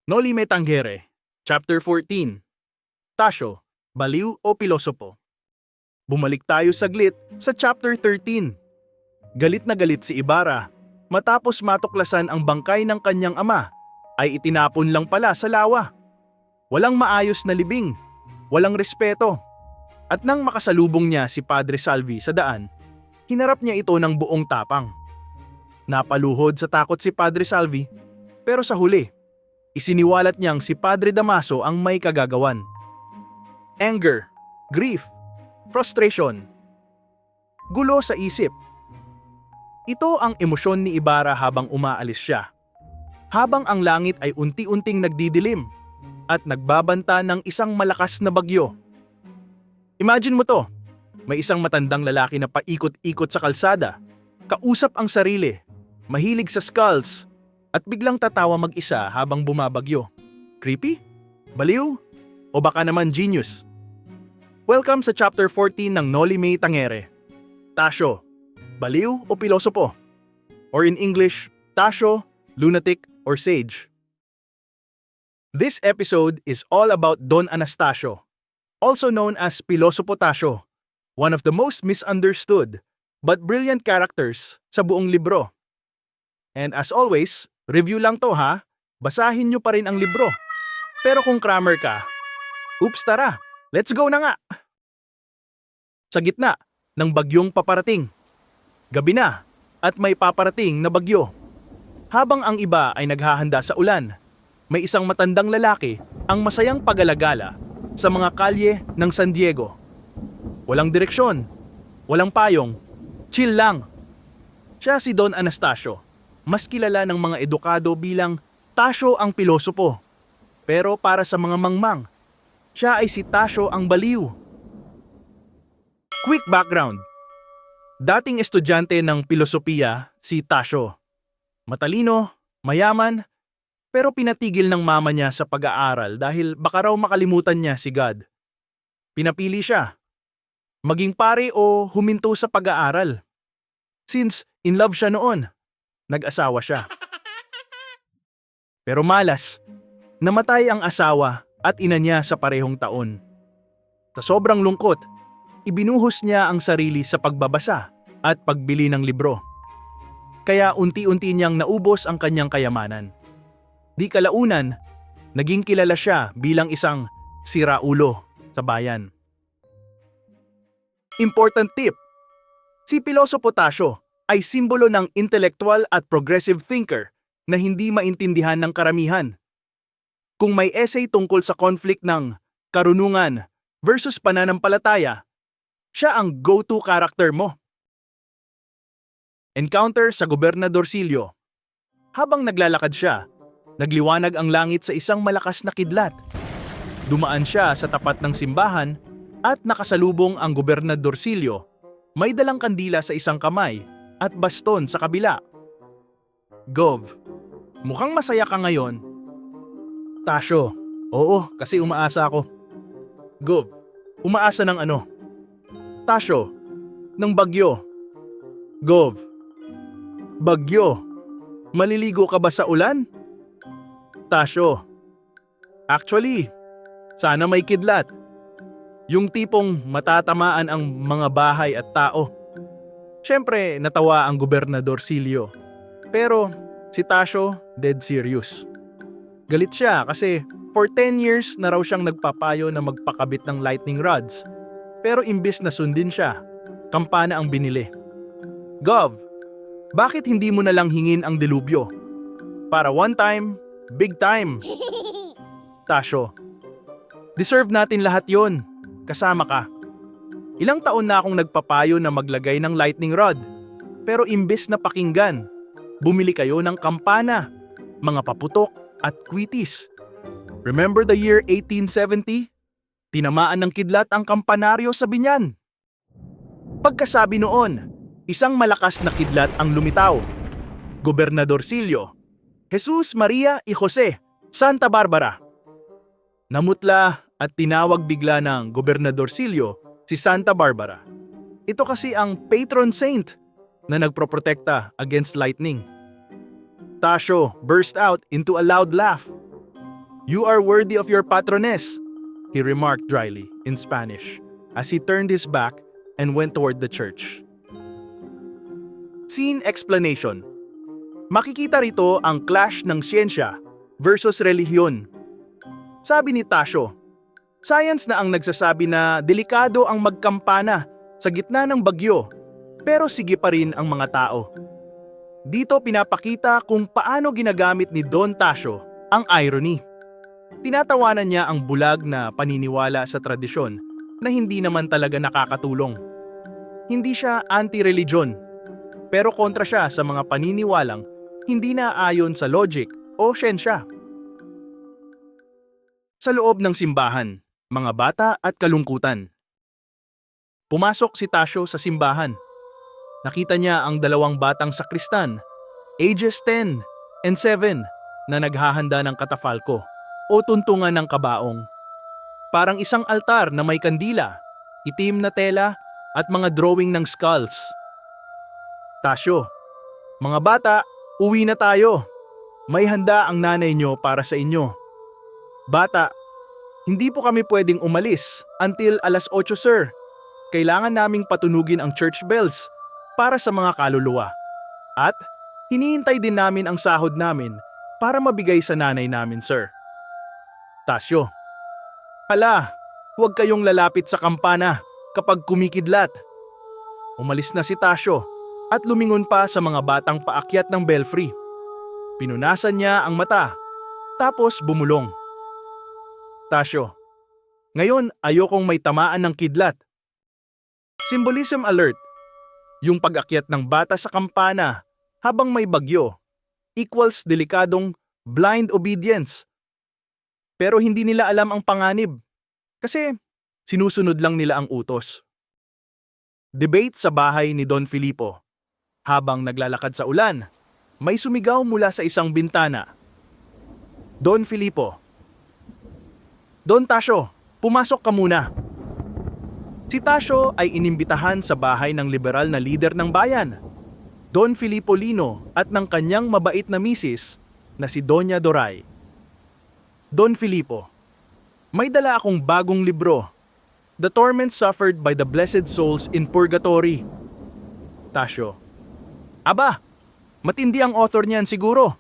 Noli Me Tangere, Chapter 14. Tasyo, Baliw o Pilosopo? Bumalik tayo saglit sa Chapter 13. Galit na galit si Ibarra. Matapos matuklasan ang bangkay ng kanyang ama, ay itinapon lang pala sa lawa. Walang maayos na libing, walang respeto. At nang makasalubong niya si Padre Salvi sa daan, hinarap niya ito ng buong tapang. Napaluhod sa takot si Padre Salvi, pero sa huli, isiniwalat niyang si Padre Damaso ang may kagagawan. Anger, grief, frustration, gulo sa isip. Ito ang emosyon ni Ibarra habang umaalis siya. Habang ang langit ay unti-unting nagdidilim at nagbabanta ng isang malakas na bagyo. Imagine mo to, may isang matandang lalaki na paikot-ikot sa kalsada, kausap ang sarili, mahilig sa skulls, at biglang tatawa mag-isa habang bumabagyo. Creepy? Baliw? O baka naman genius? Welcome sa Chapter 14 ng Noli Me Tangere. Tasyo, Baliw o Pilosopo? Or in English, Tasyo, Lunatic or Sage? This episode is all about Don Anastasio, also known as Pilosopo Tasyo, one of the most misunderstood but brilliant characters sa buong libro. And as always, review lang to ha, basahin nyo pa rin ang libro. Pero kung crammer ka, oops tara, let's go na nga! Sa gitna ng bagyong paparating, gabi na at may paparating na bagyo. Habang ang iba ay naghahanda sa ulan, may isang matandang lalaki ang masayang pag-alagala sa mga kalye ng San Diego. Walang direksyon, walang payong, chill lang. Siya si Don Anastasio, mas kilala ng mga edukado bilang Tasyo ang Pilosopo. Pero para sa mga mangmang, siya ay si Tasyo ang Baliw. Quick background. Dating estudyante ng pilosopiya si Tasyo. Matalino, mayaman, pero pinatigil ng mama niya sa pag-aaral dahil baka raw makalimutan niya si God. Pinapili siya, maging pare o huminto sa pag-aaral. Since in love siya noon, nag-asawa siya. Pero malas, namatay ang asawa at ina niya sa parehong taon. Sa sobrang lungkot, ibinuhos niya ang sarili sa pagbabasa at pagbili ng libro. Kaya unti-unti niyang naubos ang kanyang kayamanan. Di kalaunan, naging kilala siya bilang isang siraulo sa bayan. Important tip: si Pilosopo Tasyo ay simbolo ng intellectual at progressive thinker na hindi maintindihan ng karamihan. Kung may essay tungkol sa conflict ng karunungan versus pananampalataya, siya ang go-to character mo. Encounter sa Gobernadorcillo. Habang naglalakad siya, nagliwanag ang langit sa isang malakas na kidlat. Dumaan siya sa tapat ng simbahan at nakasalubong ang Gobernadorcillo. May dalang kandila sa isang kamay at baston sa kabila. Gov, mukhang masaya ka ngayon. Tasyo, oo, kasi umaasa ako. Gov, umaasa ng ano? Tasyo, ng bagyo. Gov, bagyo. Maliligo ka ba sa ulan? Tasyo, actually, sana may kidlat. Yung tipong matatamaan ang mga bahay at tao. Siyempre, natawa ang Gobernadorcillo. Pero si Tasyo, dead serious. Galit siya kasi for 10 years na raw siyang nagpapayo na magpakabit ng lightning rods. Pero imbis na sundin siya, kampana ang binili. Gov, bakit hindi mo na lang hingin ang delubyo? Para one time, big time. Tasyo, deserve natin lahat yon. Kasama ka. Ilang taon na akong nagpapayo na maglagay ng lightning rod. Pero imbes na pakinggan, bumili kayo ng kampana, mga paputok at kwitis. Remember the year 1870? Tinamaan ng kidlat ang kampanaryo sa binyan. Pagkasabi noon, isang malakas na kidlat ang lumitaw. Gobernadorcillo, Jesus Maria y Jose, Santa Barbara. Namutla at tinawag bigla ng Gobernadorcillo si Santa Barbara. Ito kasi ang patron saint na nagproprotekta against lightning. Tasyo burst out into a loud laugh. "You are worthy of your patroness," he remarked dryly in Spanish as he turned his back and went toward the church. Scene explanation. Makikita rito ang clash ng siyensya versus relihiyon. Sabi ni Tasio, science na ang nagsasabi na delikado ang magkampana sa gitna ng bagyo, pero sige pa rin ang mga tao. Dito pinapakita kung paano ginagamit ni Don Tasio ang irony. Tinatawanan niya ang bulag na paniniwala sa tradisyon na hindi naman talaga nakakatulong. Hindi siya anti-religion, pero kontra siya sa mga paniniwalang hindi naaayon sa logic o siyensya. Sa loob ng simbahan, mga bata at kalungkutan. Pumasok si Tasio sa simbahan. Nakita niya ang dalawang batang sakristan, ages 10 and 7, na naghahanda ng katafalko o tuntungan ng kabaong. Parang isang altar na may kandila, itim na tela at mga drawing ng skulls. Tasio, mga bata, uwi na tayo. May handa ang nanay nyo para sa inyo. Bata, hindi po kami pwedeng umalis until 8:00, sir. Kailangan naming patunugin ang church bells para sa mga kaluluwa. At hinihintay din namin ang sahod namin para mabigay sa nanay namin, sir. Tasio, hala, huwag kayong lalapit sa kampana kapag kumikidlat. Umalis na si Tasio at lumingon pa sa mga batang paakyat ng belfry. Pinunasan niya ang mata, tapos bumulong. Tasio, ngayon ayokong may tamaan ng kidlat. Symbolism alert. Yung pag-akyat ng bata sa kampana habang may bagyo equals delikadong blind obedience. Pero hindi nila alam ang panganib kasi sinusunod lang nila ang utos. Debate sa bahay ni Don Filipo. Habang naglalakad sa ulan, may sumigaw mula sa isang bintana. Don Filipo. Don Tasio, pumasok ka muna. Si Tasio ay inimbitahan sa bahay ng liberal na lider ng bayan, Don Filipo Lino, at ng kanyang mabait na misis na si Doña Doray. Don Filipo, may dala akong bagong libro, The Torment Suffered by the Blessed Souls in Purgatory. Tasio, aba, matindi ang author niyan siguro.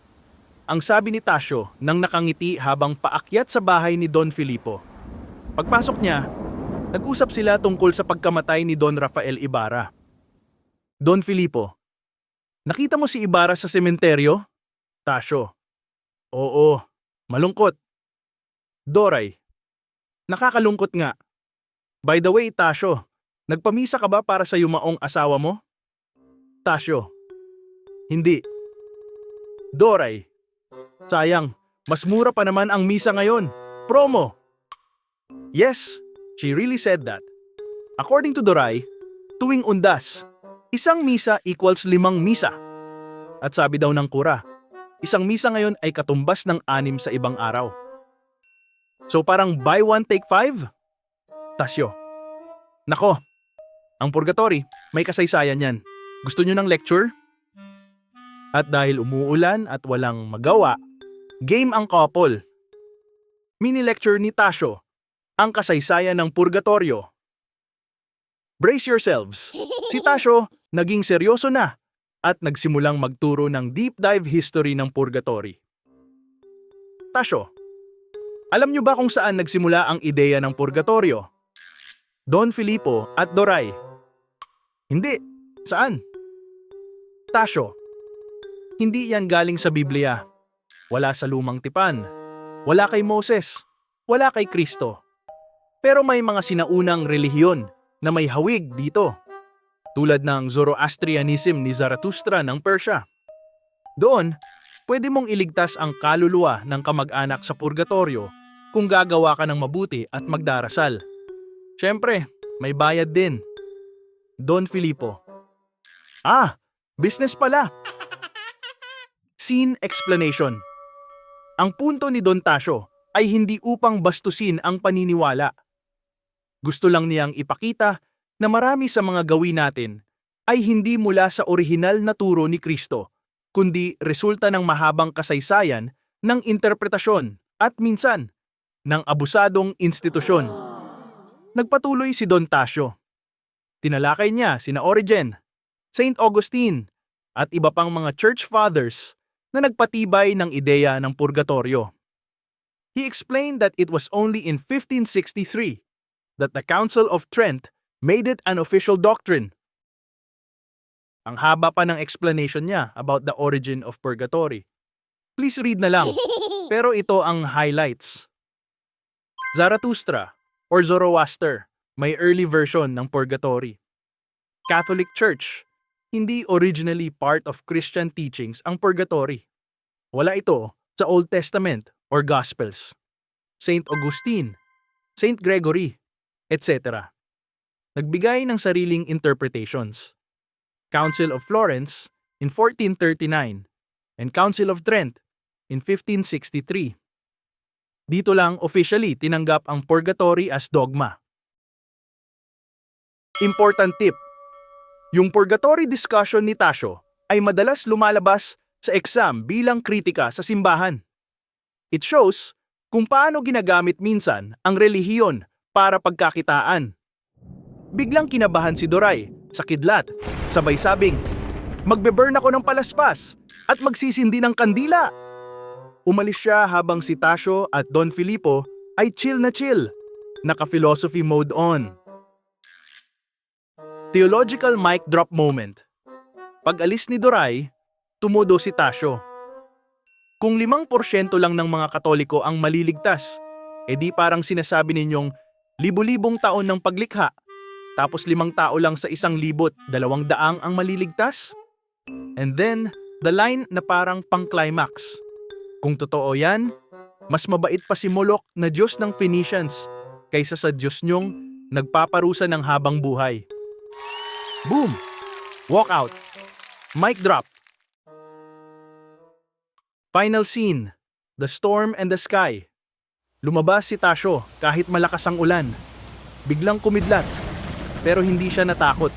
Ang sabi ni Tasio nang nakangiti habang paakyat sa bahay ni Don Filipo. Pagpasok niya, nag-usap sila tungkol sa pagkamatay ni Don Rafael Ibarra. Don Filipo, nakita mo si Ibarra sa sementeryo? Tasio, oo, malungkot. Doray, nakakalungkot nga. By the way, Tasio, nagpamisa ka ba para sa yumaong asawa mo? Tasio, hindi. Doray, sayang, mas mura pa naman ang misa ngayon. Promo! Yes, she really said that. According to Doray, tuwing undas, isang misa equals 5 misa. At sabi daw ng kura, isang misa ngayon ay katumbas ng 6 sa ibang araw. So parang buy one take 5? Tasio, nako, ang purgatory, may kasaysayan yan. Gusto nyo ng lecture? At dahil umuulan at walang magawa, game ang couple. Mini-lecture ni Tasio, ang kasaysayan ng purgatorio. Brace yourselves. Si Tasio naging seryoso na at nagsimulang magturo ng deep dive history ng purgatory. Tasio, alam niyo ba kung saan nagsimula ang ideya ng purgatorio? Don Filipo at Doray. Hindi. Saan? Tasio, hindi yan galing sa Biblia. Wala sa lumang tipan. Wala kay Moses. Wala kay Kristo. Pero may mga sinaunang relihiyon na may hawig dito. Tulad ng Zoroastrianism ni Zarathustra ng Persia. Doon, pwede mong iligtas ang kaluluwa ng kamag-anak sa purgatorio kung gagawa ka ng mabuti at magdarasal. Siyempre, may bayad din. Don Filipo. Ah, business pala. Scene explanation. Ang punto ni Don Tasio ay hindi upang bastusin ang paniniwala. Gusto lang niyang ipakita na marami sa mga gawin natin ay hindi mula sa orihinal na turo ni Kristo, kundi resulta ng mahabang kasaysayan ng interpretasyon at minsan, ng abusadong institusyon. Nagpatuloy si Don Tasio. Tinalakay niya sina Origen, Saint Augustine, at iba pang mga church fathers na nagpatibay ng ideya ng purgatorio. He explained that it was only in 1563 that the Council of Trent made it an official doctrine. Ang haba pa ng explanation niya about the origin of purgatory. Please read na lang, pero ito ang highlights. Zarathustra or Zoroaster, may early version ng purgatory. Catholic Church, hindi originally part of Christian teachings ang purgatory. Wala ito sa Old Testament or Gospels. Saint Augustine, Saint Gregory, etc. Nagbigay ng sariling interpretations. Council of Florence in 1439 and Council of Trent in 1563. Dito lang officially tinanggap ang purgatory as dogma. Important tip. Yung purgatory discussion ni Tasio ay madalas lumalabas sa exam bilang kritika sa simbahan. It shows kung paano ginagamit minsan ang relihiyon para pagkakitaan. Biglang kinabahan si Doray sa kidlat, sabay sabing, "Magbe-burn ako ng palaspas at magsisindi ng kandila." Umalis siya habang si Tasio at Don Filipo ay chill na chill, naka-philosophy mode on. Theological mic drop moment. Pag-alis ni Doray, tumudo si Tasio. Kung 5% lang ng mga Katoliko ang maliligtas, edi parang sinasabi ninyong libu-libong taon ng paglikha, tapos 5 tao lang sa 1,200 ang maliligtas? And then, the line na parang pang-climax. Kung totoo yan, mas mabait pa si Moloch na Diyos ng Phoenicians kaysa sa Diyos niyong nagpaparusa ng habang buhay. Boom! Walk out. Mic drop. Final scene. The storm and the sky. Lumabas si Tasio kahit malakas ang ulan. Biglang kumidlat. Pero hindi siya natakot.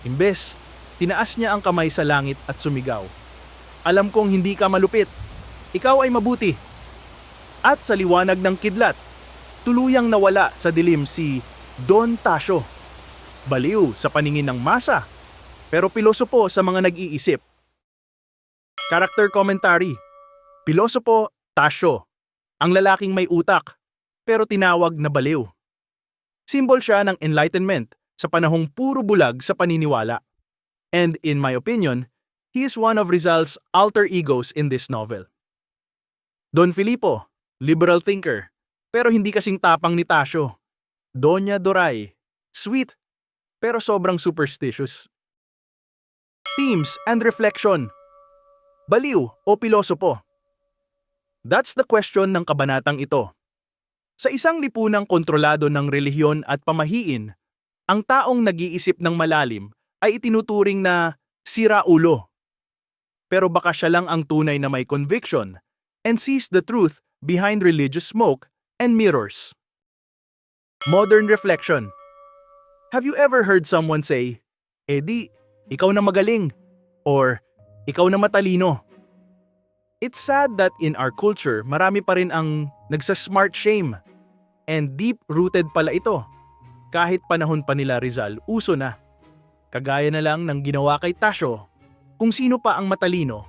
Imbes, tinaas niya ang kamay sa langit at sumigaw. "Alam kong hindi ka malupit. Ikaw ay mabuti." At sa liwanag ng kidlat, tuluyang nawala sa dilim si Don Tasio. Baliw sa paningin ng masa, pero pilosopo sa mga nag-iisip. Character commentary. Pilosopo Tasio, ang lalaking may utak, pero tinawag na baliw. Symbol siya ng enlightenment sa panahong puro bulag sa paniniwala. And in my opinion, he is one of Rizal's alter egos in this novel. Don Filipo, liberal thinker, pero hindi kasing tapang ni Tasio. Doña Doray, sweet, pero sobrang superstitious. Themes and reflection. Baliw o pilosopo? That's the question ng kabanatang ito. Sa isang lipunang kontrolado ng relihiyon at pamahiin, ang taong nag-iisip ng malalim ay itinuturing na sira-ulo. Pero baka siya lang ang tunay na may conviction and sees the truth behind religious smoke and mirrors. Modern reflection. Have you ever heard someone say, "Di, ikaw na magaling," or "Ikaw na matalino"? It's sad that in our culture, marami pa rin ang nagsa-smart shame. And deep-rooted pala ito. Kahit panahon pa nila Rizal, uso na. Kagaya na lang ng ginawa kay Tasio. Kung sino pa ang matalino,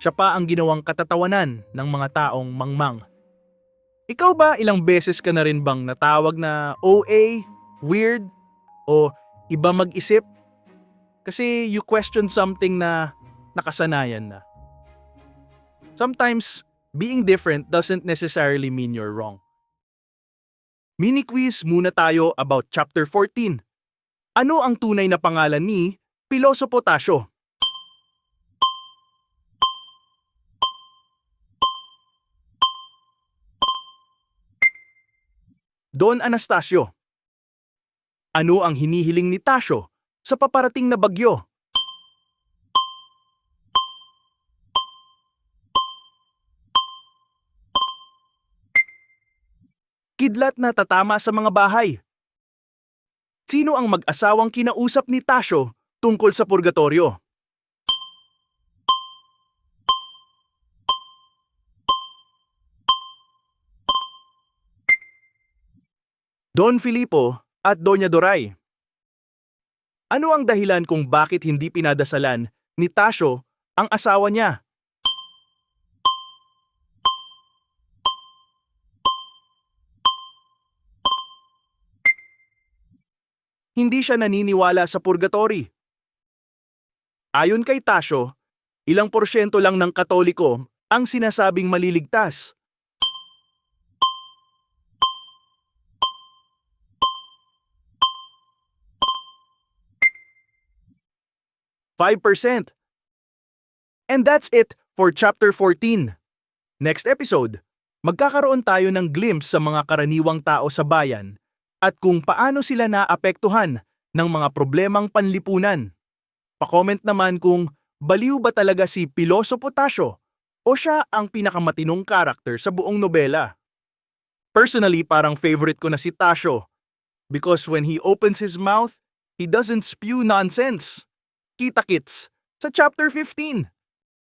siya pa ang ginawang katatawanan ng mga taong mangmang. Ikaw ba ilang beses ka na rin bang natawag na OA, weird, o iba mag-isip? Kasi you question something na nakasanayan na. Sometimes, being different doesn't necessarily mean you're wrong. Mini-quiz muna tayo about Chapter 14. Ano ang tunay na pangalan ni Pilosopo Tasio? Don Anastasio. Ano ang hinihiling ni Tasio sa paparating na bagyo? Kidlat na tatama sa mga bahay. Sino ang mag-asawang kinausap ni Tasio tungkol sa purgatorio? Don Filipo at Doña Doray. Ano ang dahilan kung bakit hindi pinadasalan ni Tasyo ang asawa niya? Hindi siya naniniwala sa purgatory. Ayon kay Tasyo, ilang porsyento lang ng Katoliko ang sinasabing maliligtas. 5%. And that's it for Chapter 14. Next episode, magkakaroon tayo ng glimpse sa mga karaniwang tao sa bayan at kung paano sila naapektuhan ng mga problemang panlipunan. Pa-comment naman kung baliw ba talaga si Pilosopo Tasyo o siya ang pinakamatinong karakter sa buong nobela. Personally, parang favorite ko na si Tasyo because when he opens his mouth, he doesn't spew nonsense. Kita-kits sa Chapter 15.